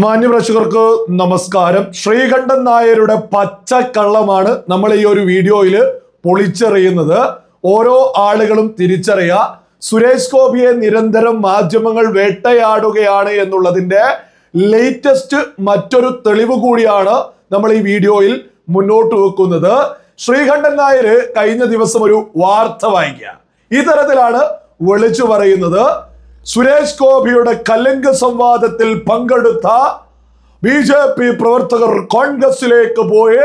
മാന്യപ്രേക്ഷകർക്ക് നമസ്കാരം. ശ്രീകണ്ഠൻ നായരുടെ പച്ചക്കള്ളമാണ് നമ്മൾ ഈ ഒരു വീഡിയോയിൽ പൊളിച്ചെറിയുന്നത്. ഓരോ ആളുകളും തിരിച്ചറിയുക, സുരേഷ് ഗോപിയെ നിരന്തരം മാധ്യമങ്ങൾ വേട്ടയാടുകയാണ് എന്നുള്ളതിന്റെ ലേറ്റസ്റ്റ് മറ്റൊരു തെളിവ് കൂടിയാണ് നമ്മൾ ഈ വീഡിയോയിൽ മുന്നോട്ട് വെക്കുന്നത്. ശ്രീകണ്ഠൻ നായർ കഴിഞ്ഞ ദിവസം ഒരു വാർത്ത വായിക്കുക. ഈ തരത്തിലാണ് വിളിച്ചു പറയുന്നത്: സുരേഷ് ഗോപിയുടെ കലിംഗ സംവാദത്തിൽ പങ്കെടുത്ത BJP പ്രവർത്തകർ കോൺഗ്രസിലേക്ക് പോയി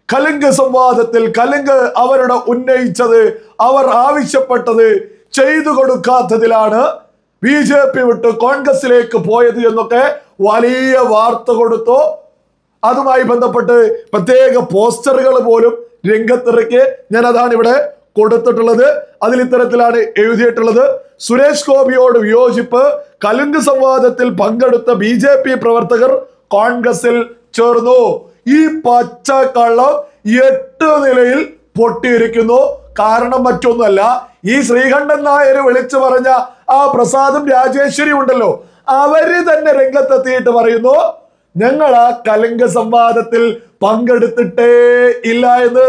കലിംഗ സംവാദത്തിൽ അവരുടെ ഉന്നയിച്ചത്, അവർ ആവശ്യപ്പെട്ടത് ചെയ്തു കൊടുക്കാത്തതിലാണ് BJP വിട്ട് കോൺഗ്രസിലേക്ക് പോയത് എന്നൊക്കെ വലിയ വാർത്ത കൊടുത്തു. അതുമായി ബന്ധപ്പെട്ട് പ്രത്യേക പോസ്റ്ററുകൾ പോലും രംഗത്തിറക്കി. ഞാൻ അതാണ് ഇവിടെ കൊടുത്തിട്ടുള്ളത്. അതിൽ ഇത്തരത്തിലാണ് എഴുതിയിട്ടുള്ളത്: സുരേഷ് ഗോപിയോട് വിയോജിപ്പ്, കലിംഗ സംവാദത്തിൽ പങ്കെടുത്ത BJP പ്രവർത്തകർ കോൺഗ്രസിൽ ചേർന്നു. ഈ പച്ചക്കള്ളം 8 നിലയിൽ പൊട്ടിയിരിക്കുന്നു. കാരണം മറ്റൊന്നുമല്ല, ഈ ശ്രീകണ്ഠൻ നായർ വിളിച്ചു പറഞ്ഞ ആ പ്രസാദും രാജേശ്വരി ഉണ്ടല്ലോ, അവര് തന്നെ രംഗത്തെത്തിയിട്ട് പറയുന്നു, ഞങ്ങൾ ആ കലിംഗ സംവാദത്തിൽ പങ്കെടുത്തിട്ടേ ഇല്ല എന്ന്.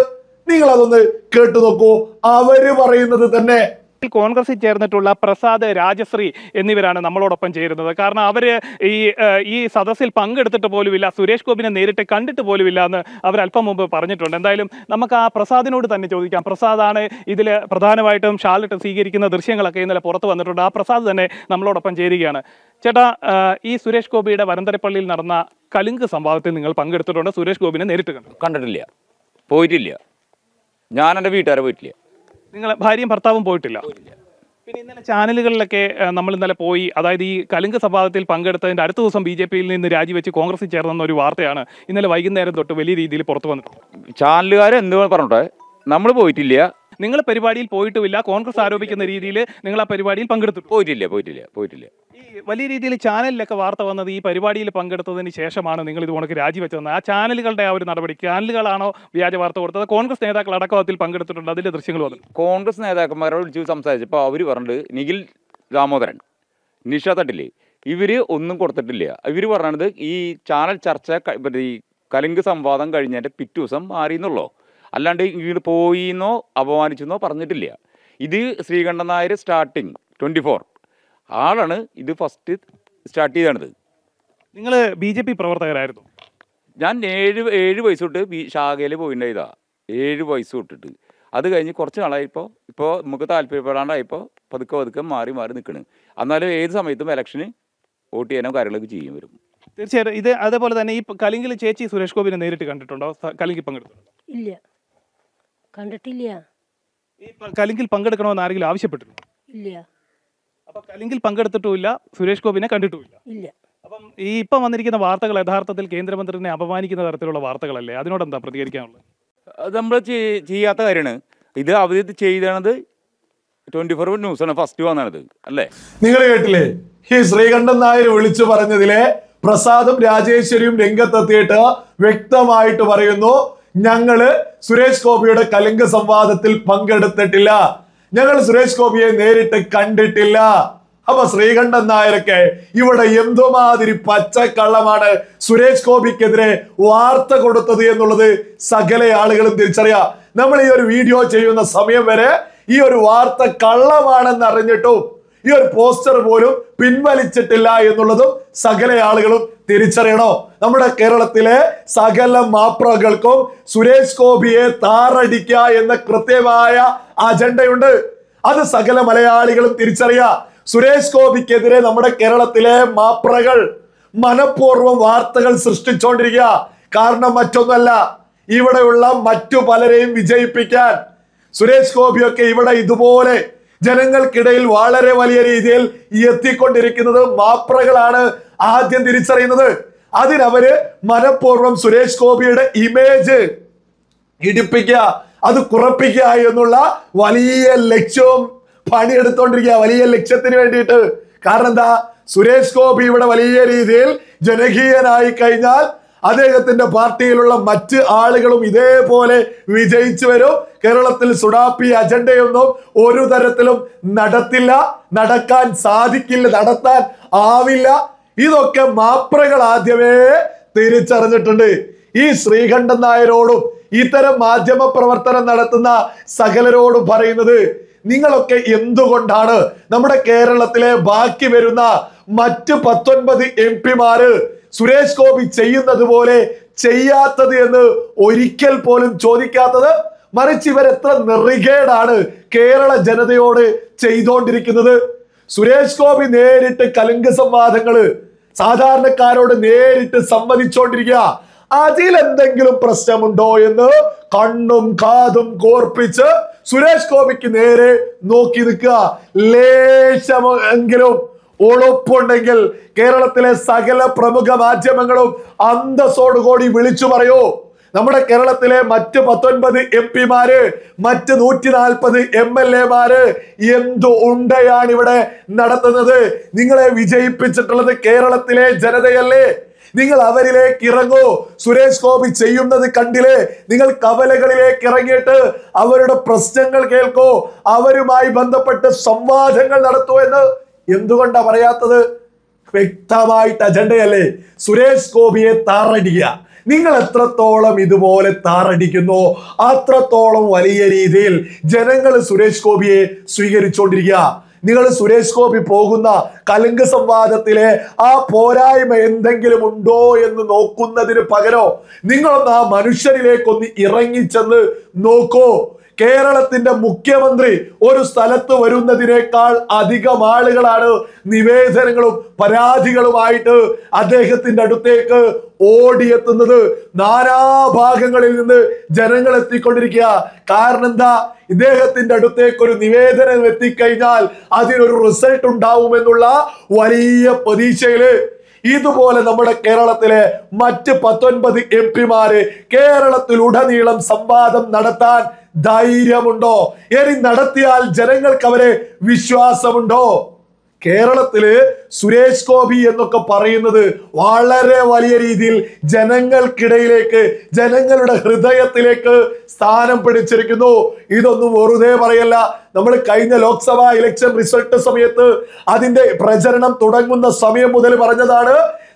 നിങ്ങൾ അതൊന്ന് കേട്ടു നോക്കൂ. അവര് പറയുന്നത് തന്നെ. കോൺഗ്രസിൽ ചേർന്നിട്ടുള്ള പ്രസാദ്, രാജശ്രീ എന്നിവരാണ് നമ്മളോടൊപ്പം ചേരുന്നത്. കാരണം അവര് ഈ സദസ്സിൽ പങ്കെടുത്തിട്ട് പോലുമില്ല, സുരേഷ് ഗോപിനെ നേരിട്ട് കണ്ടിട്ട് പോലുമില്ല എന്ന് അവർ അല്പം മുമ്പ് പറഞ്ഞിട്ടുണ്ട്. എന്തായാലും നമുക്ക് ആ പ്രസാദിനോട് തന്നെ ചോദിക്കാം. പ്രസാദാണ് ഇതിൽ പ്രധാനമായിട്ടും ഷാളിട്ട് സ്വീകരിക്കുന്ന ദൃശ്യങ്ങളൊക്കെ ഇന്നലെ പുറത്തു വന്നിട്ടുണ്ട്. ആ പ്രസാദ് തന്നെ നമ്മളോടൊപ്പം ചേരുകയാണ്. ചേട്ടാ, ഈ സുരേഷ് ഗോപിയുടെ വരന്തരപ്പള്ളിയിൽ നടന്ന കലിംഗ സംവാദത്തിൽ നിങ്ങൾ പങ്കെടുത്തിട്ടുണ്ട്. സുരേഷ് ഗോപിനെ നേരിട്ട് കണ്ടിട്ടില്ല, പോയിട്ടില്ല. ഞാൻ എൻ്റെ വീട്ടുകാരെ പോയിട്ടില്ല. നിങ്ങൾ ഭാര്യയും ഭർത്താവും പോയിട്ടില്ല? പിന്നെ ഇന്നലെ ചാനലുകളിലൊക്കെ നമ്മൾ ഇന്നലെ പോയി, അതായത് ഈ കലിംഗ സംവാദത്തിൽ പങ്കെടുത്തതിൻ്റെ അടുത്ത ദിവസം BJP-യിൽ നിന്ന് രാജിവെച്ച് കോൺഗ്രസിൽ ചേർന്നെന്ന ഒരു വാർത്തയാണ് ഇന്നലെ വൈകുന്നേരം തൊട്ട് വലിയ രീതിയിൽ പുറത്തു വന്നിട്ടുണ്ട്. ചാനലുകാർ എന്ത് പറഞ്ഞോട്ടെ, നമ്മൾ പോയിട്ടില്ല. നിങ്ങൾ പരിപാടിയിൽ പോയിട്ടുമില്ല. കോൺഗ്രസ് ആരോപിക്കുന്ന രീതിയിൽ നിങ്ങൾ ആ പരിപാടിയിൽ പങ്കെടുത്തു? പോയിട്ടില്ല. ഈ വലിയ രീതിയിൽ ചാനലിലൊക്കെ വാർത്ത വന്നത് ഈ പരിപാടിയിൽ പങ്കെടുത്തതിന് ശേഷമാണ് നിങ്ങൾ ഇത് ഉണക്ക് രാജിവെച്ചതെന്ന്. ആ ചാനലുകളുടെ ആ ഒരു നടപടി, ചാനലുകളാണോ വ്യാജ വാർത്ത കൊടുത്തത്? കോൺഗ്രസ് നേതാക്കൾ അടക്കം അതിൽ പങ്കെടുത്തിട്ടുണ്ട്, അതിന്റെ ദൃശ്യങ്ങൾ വന്നു. കോൺഗ്രസ് നേതാക്കന്മാരോട് വിളിച്ച് സംസാരിച്ചപ്പോൾ അവർ പറഞ്ഞിട്ട് നിഖിൽ ദാമോദരൻ, നിഷ തട്ടില്ലേ, ഇവർ ഒന്നും കൊടുത്തിട്ടില്ല. ഇവർ പറഞ്ഞത് ഈ ചാനൽ ചർച്ച ഈ കലിംഗ സംവാദം കഴിഞ്ഞതിൻ്റെ പിറ്റേ ദിവസം മാറിയെന്നുള്ളൂ, അല്ലാണ്ട് ഇങ്ങോട്ട് പോയിന്നോ അപമാനിച്ചെന്നോ പറഞ്ഞിട്ടില്ല. ഇത് ശ്രീകണ്ഠൻ നായർ സ്റ്റാർട്ടിങ് 24 ആളാണ് ഇത് ഫസ്റ്റ് സ്റ്റാർട്ട് ചെയ്തത്. നിങ്ങൾ BJP പ്രവർത്തകരായിരുന്നു? ഞാൻ 7 വയസ്സ് തൊട്ട് ശാഖയിൽ പോയിണ്ടായതാ. 7 വയസ്സ് തൊട്ടിട്ട് അത് കഴിഞ്ഞ് കുറച്ച് നാളായിപ്പോൾ നമുക്ക് താല്പര്യപ്പെടാണ്ടായപ്പോൾ പതുക്കെ മാറി നിൽക്കണ്. എന്നാലും ഏത് സമയത്തും ഇലക്ഷന് വോട്ട് ചെയ്യാനോ കാര്യങ്ങളൊക്കെ ചെയ്യും വരും. തീർച്ചയായിട്ടും. ഇത് അതേപോലെ തന്നെ ഈ കലിംഗിൽ ചേച്ചി സുരേഷ് ഗോപിനെ നേരിട്ട് കണ്ടിട്ടുണ്ടോ? കലിംഗിൽ പങ്കെടുത്തിട്ടുണ്ടോ? ഇല്ല, കണ്ടിട്ടില്ല. ഈ കലിംഗിൽ പങ്കെടുക്കണമെന്ന് ആരെങ്കിലും ആവശ്യപ്പെട്ടിട്ടുണ്ടോ? ഇല്ല. അപ്പൊ കലിംഗിൽ പങ്കെടുത്തിട്ടുമില്ല, സുരേഷ് ഗോപിനെ കണ്ടിട്ടുമില്ല. ഇല്ല. അപ്പം ഈ ഇപ്പം വന്നിരിക്കുന്ന വാർത്തകൾ യഥാർത്ഥത്തിൽ കേന്ദ്രമന്ത്രിനെ അപമാനിക്കുന്ന തരത്തിലുള്ള വാർത്തകളല്ലേ? അതിനോട് എന്താ പ്രതികരിക്കാനുള്ളത്? അത് നമ്മൾ ചെയ്യാത്ത കാര്യമാണ്. ഇത് അവർ ചെയ്തത് 24 ന്യൂസാണ് ഫസ്റ്റ് വന്നത് അല്ലേ? നിങ്ങൾ കേട്ടില്ലേ ഈ ശ്രീകണ്ഠൻ നായർ വിളിച്ചു പറഞ്ഞതിലെ പ്രസാദും രാജേശ്വരിയും രംഗത്തെത്തിയിട്ട് വ്യക്തമായിട്ട് പറയുന്നു, ഞങ്ങള് സുരേഷ് ഗോപിയുടെ കലിംഗ സംവാദത്തിൽ പങ്കെടുത്തിട്ടില്ല, ഞങ്ങൾ സുരേഷ് ഗോപിയെ നേരിട്ട് കണ്ടിട്ടില്ല. അപ്പൊ ശ്രീകണ്ഠൻ നായരൊക്കെ ഇവിടെ എന്തുമാതിരി പച്ചക്കള്ളമാണ് സുരേഷ് ഗോപിക്കെതിരെ വാർത്ത കൊടുത്തത് എന്നുള്ളത് സകല ആളുകളും തിരിച്ചറിയാം. നമ്മൾ ഈ ഒരു വീഡിയോ ചെയ്യുന്ന സമയം വരെ ഈ ഒരു വാർത്ത കള്ളമാണെന്ന് അറിഞ്ഞിട്ടും ഈ ഒരു പോസ്റ്റർ പോലും പിൻവലിച്ചിട്ടില്ല എന്നുള്ളതും സകല ആളുകളും തിരിച്ചറിയണോ. നമ്മുടെ കേരളത്തിലെ സകല മാപ്രകൾക്കും സുരേഷ് ഗോപിയെ താറടിക്കുക എന്ന കൃത്യമായ അജണ്ടയുണ്ട്. അത് സകല മലയാളികളും തിരിച്ചറിയുക. സുരേഷ് ഗോപിക്കെതിരെ നമ്മുടെ കേരളത്തിലെ മാപ്രകൾ മനഃപൂർവ്വം വാർത്തകൾ സൃഷ്ടിച്ചുകൊണ്ടിരിക്കുക. കാരണം മറ്റൊന്നല്ല, ഇവിടെയുള്ള മറ്റു പലരെയും വിജയിപ്പിക്കാൻ സുരേഷ് ഗോപിയൊക്കെ ഇവിടെ ഇതുപോലെ ജനങ്ങൾക്കിടയിൽ വളരെ വലിയ രീതിയിൽ എത്തിക്കൊണ്ടിരിക്കുന്നത് മാപ്രകളാണ് ആദ്യം തിരിച്ചറിയുന്നത്. അതിനവര് മനഃപൂർവ്വം സുരേഷ് ഗോപിയുടെ ഇമേജ് ഇടിപ്പിക്കുക, അത് കുറപ്പിക്കുക എന്നുള്ള വലിയ ലക്ഷ്യവും പണിയെടുത്തോണ്ടിരിക്കുക, വലിയ ലക്ഷ്യത്തിന് വേണ്ടിയിട്ട്. കാരണം എന്താ, സുരേഷ് ഗോപി ഇവിടെ വലിയ രീതിയിൽ ജനകീയനായി കഴിഞ്ഞാൽ അദ്ദേഹത്തിന്റെ പാർട്ടിയിലുള്ള മറ്റ് ആളുകളും ഇതേപോലെ വിജയിച്ചു വരും. കേരളത്തിൽ സുഡാപ്പി അജണ്ടയൊന്നും ഒരു തരത്തിലും നടത്തില്ല, നടക്കാൻ സാധിക്കില്ല, നടത്താൻ ആവില്ല. ഇതൊക്കെ മാപ്രകൾ ആദ്യമേ തിരിച്ചറിഞ്ഞിട്ടുണ്ട്. ഈ ശ്രീകണ്ഠൻ നായരോടും ഇത്തരം മാധ്യമ പ്രവർത്തനം നടത്തുന്ന സകലരോടും പറയുന്നത്, നിങ്ങളൊക്കെ എന്തുകൊണ്ടാണ് നമ്മുടെ കേരളത്തിലെ ബാക്കി വരുന്ന മറ്റ് 19 MP-മാര് സുരേഷ് ഗോപി ചെയ്യുന്നത് പോലെ ചെയ്യാത്തത് എന്ന് ഒരിക്കൽ പോലും ചോദിക്കാത്തത്? മറിച്ച് ഇവർ എത്ര നെറികേടാണ് കേരള ജനതയോട് ചെയ്തുകൊണ്ടിരിക്കുന്നത്. സുരേഷ് ഗോപി നേരിട്ട് കലുങ്ക് സംവാദങ്ങള് സാധാരണക്കാരോട് നേരിട്ട് സംവദിച്ചുകൊണ്ടിരിക്കുക. അതിലെന്തെങ്കിലും പ്രശ്നമുണ്ടോ എന്ന് കണ്ണും കാതും കോർപ്പിച്ച് സുരേഷ് ഗോപിക്ക് നേരെ നോക്കി നിൽക്കുക. ലേശമെങ്കിലും ഉളുപ്പുണ്ടെങ്കിൽ കേരളത്തിലെ സകല പ്രമുഖ മാധ്യമങ്ങളും അന്തസ്സോടുകൂടി വിളിച്ചു പറയൂ, നമ്മുടെ കേരളത്തിലെ മറ്റ് 19 MP-മാര്, മറ്റ് 140 MLA-മാര് എന്തു ഉണ്ടയാണ് ഇവിടെ നടത്തുന്നത്? നിങ്ങളെ വിജയിപ്പിച്ചിട്ടുള്ളത് കേരളത്തിലെ ജനതയല്ലേ? നിങ്ങൾ അവരിലേക്ക് ഇറങ്ങൂ. സുരേഷ് ഗോപി ചെയ്യുന്നത് കണ്ടില്ലേ? നിങ്ങൾ കവലകളിലേക്ക് ഇറങ്ങിയിട്ട് അവരുടെ പ്രശ്നങ്ങൾ കേൾക്കൂ, അവരുമായി ബന്ധപ്പെട്ട് സംവാദങ്ങൾ നടത്തൂ എന്ന് എന്തുകൊണ്ടാ പറയാത്തത്? വ്യക്തമായിട്ട് അജണ്ടയല്ലേ സുരേഷ് ഗോപിയെ താറടിക്കുക. നിങ്ങൾ എത്രത്തോളം ഇതുപോലെ താറടിക്കുന്നോ അത്രത്തോളം വലിയ രീതിയിൽ ജനങ്ങൾ സുരേഷ് ഗോപിയെ സ്വീകരിച്ചുകൊണ്ടിരിക്കുക. നിങ്ങൾ സുരേഷ് ഗോപി പോകുന്ന കലുങ്ക് സംവാദത്തിലെ ആ പോരായ്മ എന്തെങ്കിലും ഉണ്ടോ എന്ന് നോക്കുന്നതിന് പകരം നിങ്ങളൊന്ന് ആ മനുഷ്യരിലേക്കൊന്ന് ഇറങ്ങിച്ചെന്ന് നോക്കൂ. കേരളത്തിന്റെ മുഖ്യമന്ത്രി ഒരു സ്ഥലത്ത് വരുന്നതിനേക്കാൾ അധികം ആളുകളാണ് നിവേദനങ്ങളും പരാതികളുമായിട്ട് അദ്ദേഹത്തിന്റെ അടുത്തേക്ക് ഓടിയെത്തുന്നത്. നാനാഭാഗങ്ങളിൽ നിന്ന് ജനങ്ങൾ എത്തിക്കൊണ്ടിരിക്കുക. കാരണം എന്താ? ഇദ്ദേഹത്തിന്റെ അടുത്തേക്ക് ഒരു നിവേദനം എത്തിക്കഴിഞ്ഞാൽ അതിനൊരു റിസൾട്ട് ഉണ്ടാവുമെന്നുള്ള വലിയ പ്രതീക്ഷയില് ഇതുപോലെ നമ്മുടെ കേരളത്തിലെ മറ്റ് 19 MP-മാര് കേരളത്തിലുടനീളം സംവാദം നടത്താൻ ധൈര്യമുണ്ടോ? ഇനി നടത്തിയാൽ ജനങ്ങൾക്ക് അവരെ വിശ്വാസമുണ്ടോ? കേരളത്തില് സുരേഷ് ഗോപി എന്നൊക്കെ പറയുന്നത് വളരെ വലിയ രീതിയിൽ ജനങ്ങൾക്കിടയിലേക്ക്, ജനങ്ങളുടെ ഹൃദയത്തിലേക്ക് സ്ഥാനം പിടിച്ചിരിക്കുന്നു. ഇതൊന്നും വെറുതെ പറയല്ല. നമ്മൾ കഴിഞ്ഞ ലോക്സഭാ ഇലക്ഷൻ റിസൾട്ട് സമയത്ത് അതിന്റെ പ്രചരണം തുടങ്ങുന്ന സമയം മുതൽ പറഞ്ഞതാണ്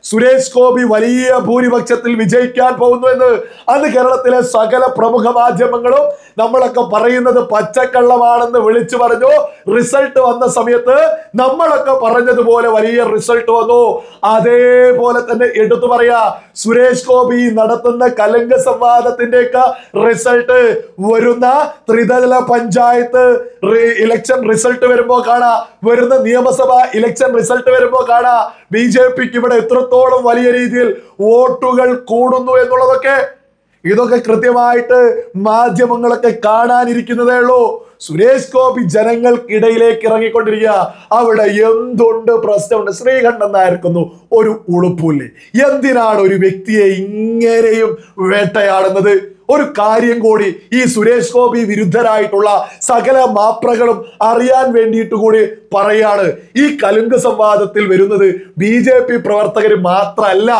സുരേഷ് ഗോപി വലിയ ഭൂരിപക്ഷത്തിൽ വിജയിക്കാൻ പോകുന്നു എന്ന്. അന്ന് കേരളത്തിലെ സകല പ്രമുഖ മാധ്യമങ്ങളും നമ്മളൊക്കെ പറയുന്നത് പച്ചക്കള്ളമാണെന്ന് വിളിച്ചു പറഞ്ഞു. റിസൾട്ട് വന്ന സമയത്ത് നമ്മളൊക്കെ പറഞ്ഞതുപോലെ വലിയ റിസൾട്ട് വന്നു. അതേപോലെ തന്നെ എടുത്തു പറയാ, സുരേഷ് ഗോപി നടത്തുന്ന കലുങ്ക് സംവാദത്തിന്റെയൊക്കെ റിസൾട്ട് വരുന്ന ത്രിതല പഞ്ചായത്ത് ഇലക്ഷൻ റിസൾട്ട് വരുമ്പോ കാണാ, വരുന്ന നിയമസഭാ ഇലക്ഷൻ റിസൾട്ട് വരുമ്പോ കാണാ BJPക്ക് ഇവിടെ എത്രത്തോളം വലിയ രീതിയിൽ വോട്ടുകൾ കൂടുന്നു എന്നുള്ളതൊക്കെ. ഇതൊക്കെ കൃത്യമായിട്ട് മാധ്യമങ്ങളൊക്കെ കാണാനിരിക്കുന്നതേ ഉള്ളൂ. സുരേഷ് ഗോപി ജനങ്ങൾക്കിടയിലേക്ക് ഇറങ്ങിക്കൊണ്ടിരിക്കുക. അവിടെ എന്തുണ്ട് പ്രശ്നമുണ്ട്? ശ്രീകണ്ഠൻ നായർക്കൊന്നും ഒരു ഉളുപ്പില്ലേ. എന്തിനാണ് ഒരു വ്യക്തിയെ ഇങ്ങനെയും വേട്ടയാടുന്നത്? ഒരു കാര്യം കൂടി ഈ സുരേഷ് ഗോപി വിരുദ്ധരായിട്ടുള്ള സകല മാപ്രകളും അറിയാൻ വേണ്ടിയിട്ട് കൂടി പറയാണ്. ഈ കലുങ്ക് സംവാദത്തിൽ വരുന്നത് BJP പ്രവർത്തകർ മാത്രമല്ല,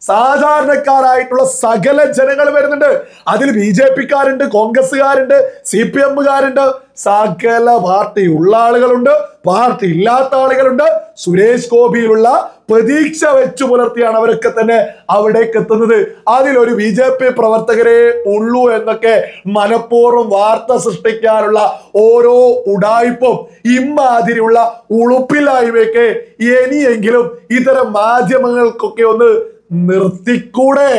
സാധാരണക്കാരായിട്ടുള്ള സകല ജനങ്ങൾ വരുന്നുണ്ട്. അതിൽ BJPക്കാരുണ്ട്, കോൺഗ്രസ്സുകാരുണ്ട്, CPMകാരുണ്ട്, സകല പാർട്ടി ഉള്ള ആളുകളുണ്ട്, പാർട്ടി ഇല്ലാത്ത ആളുകളുണ്ട്. സുരേഷ് ഗോപിയിലുള്ള പ്രതീക്ഷ വെച്ചു പുലർത്തിയാണ് അവരൊക്കെ തന്നെ അവിടേക്ക് എത്തുന്നത്. അതിലൊരു BJP പ്രവർത്തകരെ ഉള്ളൂ എന്നൊക്കെ മനഃപൂർവ്വം വാർത്ത സൃഷ്ടിക്കാനുള്ള ഓരോ ഉടായ്പും ഇമ്മാതിരിയുള്ള ഉളുപ്പില്ലായ്മയൊക്കെ ഇനിയെങ്കിലും ഇത്തരം മാധ്യമങ്ങൾക്കൊക്കെ ഒന്ന് നിർത്തിക്കൂടെ?